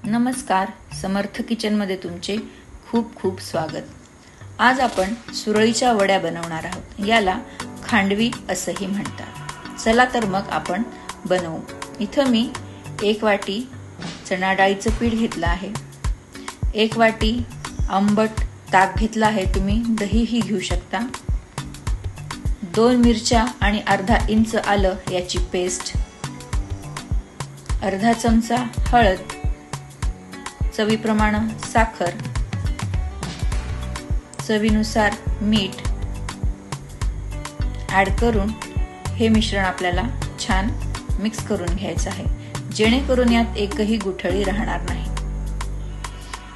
नमस्कार, समर्थ किचनमध्ये तुमचे खूप खूप स्वागत. आज आपण सुरळीच्या वड्या बनवणार आहोत. याला खांडवी असंही म्हणतात. चला तर मग आपण बनवू. इथं मी 1 वाटी चणा डाळीचं पीठ घेतलं आहे. 1 वाटी आंबट ताक घेतलं आहे. तुम्ही दहीही घेऊ शकता. 2 मिरच्या आणि अर्धा इंच आलं याची पेस्ट, अर्धा चमचा हळद, चवीप्रमाणे साखर, चवीनुसार मीठ ॲड करून हे मिश्रण आपल्याला छान मिक्स करून घ्यायचं आहे, जेणेकरून यात एकही गुठळी राहणार नाही.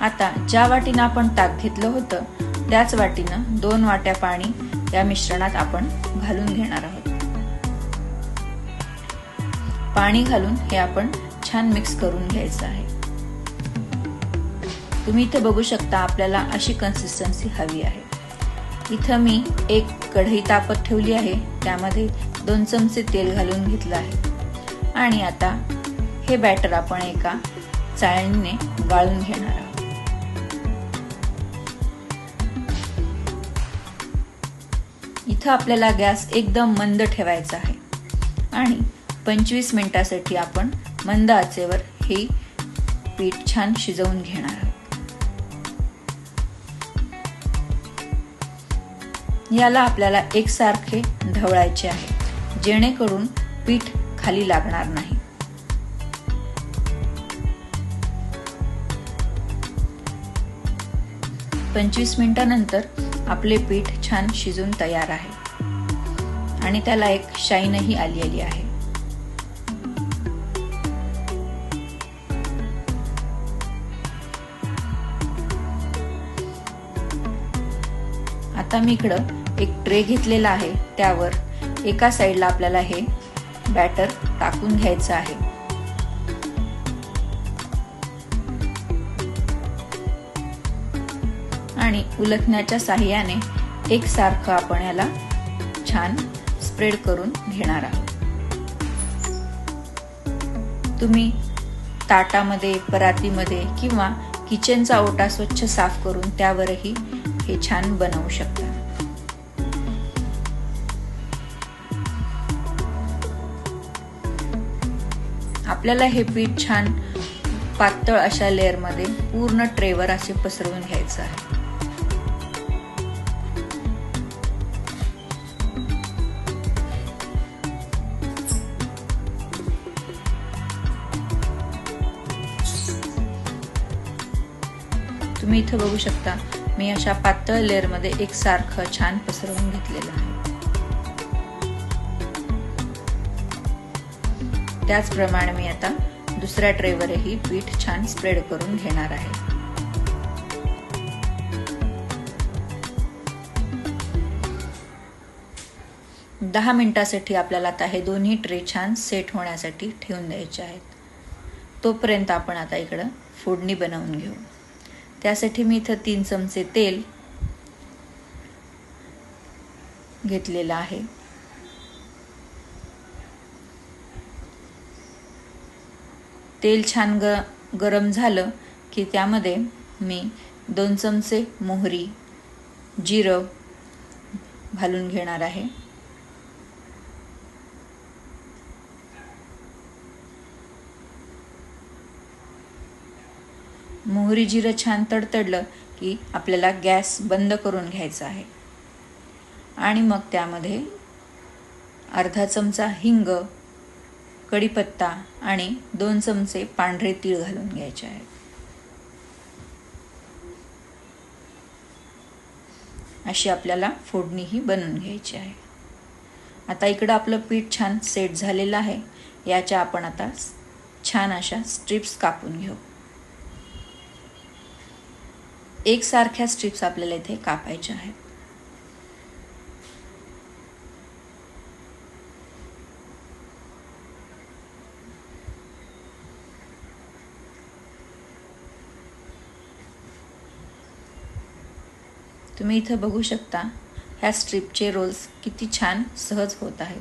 आता ज्या वाटीनं आपण ताक घेतलं होतं त्याच वाटीनं 2 वाट्या पाणी या मिश्रणात आपण घालून घेणार आहोत. पाणी घालून हे आपण छान मिक्स करून घ्यायचं आहे. तुम्ही इथे बघू शकता आपल्याला अशी कन्सिस्टन्सी हवी आहे. इथं मी एक कढई तापत ठेवली आहे. त्यामध्ये 2 चमचे तेल घालून घेतलं आहे आणि आता हे बॅटर आपण एका चाळणीने गाळून घेणार आहोत. इथं आपल्याला गॅस एकदम मंद ठेवायचा आहे आणि 25 मिनिटासाठी आपण मंद आचेवर हे पीठ छान शिजवून घेणार आहोत. याला आपल्याला एकसारखे ढवळायचे आहे, जेणेकरून पीठ खाली लागणार नाही. पंचवीस मिनिटांनंतर आपले पीठ छान शिजून तयार आहे आणि त्याला एक शाईनही आलेली आहे. आता मी इकडं एक ट्रे घेतलेला आहे. त्यावर एका साईडला आपल्याला हे बॅटर टाकून घ्यायचं आहे. आणि उलटण्याच्या साहाय्याने एकसारखं आपण याला छान स्प्रेड करून घेणार आहोत. तुम्ही ताटामध्ये, परातीमध्ये किंवा किचनचा ओटा स्वच्छ साफ करून त्यावरही हे छान बनवू शकता. आपल्याला हे पीठ छान पातळ अशा लेअरमध्ये पूर्ण ट्रेवर असे पसरवून घ्यायचं आहे. तुम्ही इथं बघू शकता मी अशा पातळ लेअरमध्ये एकसारखं छान पसरवून घेतलेलं आहे. त्याचप्रमाणे मी आता दुसऱ्या ट्रेवरही पीठ छान स्प्रेड करून घेणार आहे. दहा मिनिटासाठी आपल्याला आता हे दोन्ही ट्रे छान सेट होण्यासाठी ठेवून द्यायचे आहेत. तोपर्यंत आपण आता इकडं फोडणी बनवून घेऊ. त्यासाठी मी इथं 3 चमचे तेल घेतलेलं आहे. तेल छान गरम झालं की त्यामध्ये मी 2 चमचे मोहरी, जिरं घालून घेणार आहे. मोहरी जिरं छान तडतडलं की आपल्याला गॅस बंद करून घ्यायचा आहे आणि मग त्यामध्ये अर्धा चमचा हिंग, कढीपत्ता आणि 2 चमचे पांढरे तीळ घालून घ्यायचे आहेत. अशी आपल्याला फोडणीही बनवून घ्यायची आहे. आता इकडं आपलं पीठ छान सेट झालेलं आहे. याच्या आपण आता छान अशा स्ट्रिप्स कापून घेऊ. एकसारख्या स्ट्रिप्स आपल्याला इथे कापायच्या आहेत. तुम्ही इथं बघू शकता ह्या स्ट्रिपचे रोल्स किती छान सहज होत आहेत.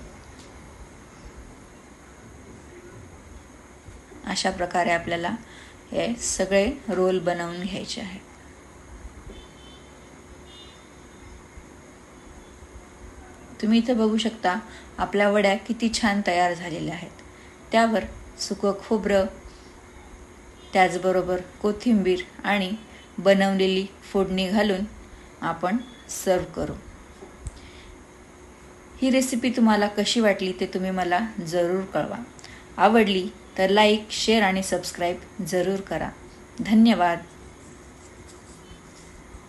अशा प्रकारे आपल्याला हे सगळे रोल बनवून घ्यायचे आहेत. तुम्ही इथं बघू शकता आपल्या वड्या किती छान तयार झालेल्या आहेत. त्यावर सुकं खोबरं, त्याचबरोबर कोथिंबीर आणि बनवलेली फोडणी घालून आपण सर्व करू. ही रेसिपी तुम्हाला कशी वाटली ते तुम्ही मला जरूर कळवा. आवडली तर लाईक, शेअर आणि सबस्क्राईब जरूर करा. धन्यवाद.